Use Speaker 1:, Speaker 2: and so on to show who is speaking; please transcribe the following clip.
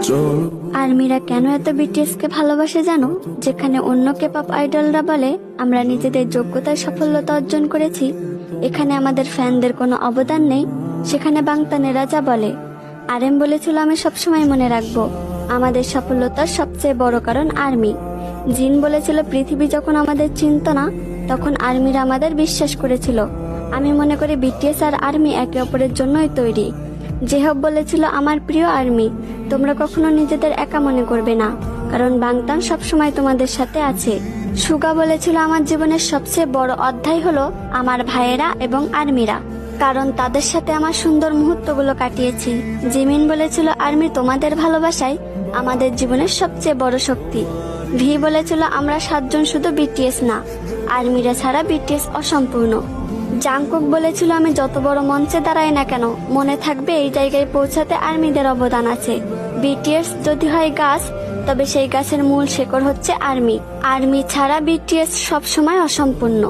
Speaker 1: আর্মিরা কেন এত বিটিএস কে ভালোবাসে জানো? যেখানে অন্য কেপপ আইডলরা বলে আমরা নিজেদের যোগ্যতায় সাফল্যতা অর্জন করেছি, এখানে আমাদের ফ্যানদের কোনো অবদান নেই, সেখানে বাংতানেরা যা বলে। আরএম বলেছিল আমি সবসময় মনে রাখবো আমাদের সফলতার সবচেয়ে বড় কারণ আর্মি। জিন বলেছিল পৃথিবী যখন আমাদের চিনত না তখন আর্মিরা আমাদের বিশ্বাস করেছিল। আমি মনে করি বিটিএস আর আর্মি একে অপরের জন্যই তৈরি। জেহব বলেছিল আমার প্রিয় আর্মি, তোমরা কখনো নিজেদের একা মনে করবে না, কারণ বাংতান সবসময় তোমাদের সাথে আছে। সুগা বলেছিল আমার জীবনের সবচেয়ে বড় অধ্যায় হলো আমার ভাইয়েরা এবং আর্মিরা, কারণ তাদের সাথে আমার সুন্দর মুহূর্তগুলো কাটিয়েছি। জিমিন বলেছিল আর্মি তোমাদের ভালোবাসাই আমাদের জীবনের সবচেয়ে বড় শক্তি। ভি বলেছিল আমরা 7 জন শুধু বিটিএস না, আর্মিরা ছাড়া বিটিএস অসম্পূর্ণ। জাংকুক বলেছিল আমি যত বড় মঞ্চে দাঁড়াই না কেন মনে থাকবে এই জায়গায় পৌঁছাতে আর্মিদের অবদান আছে। বিটিএস যদি হয় গাছ, তবে সেই গাছের মূল শেকড় হচ্ছে আর্মি। আর্মি ছাড়া বিটিএস সবসময় অসম্পূর্ণ।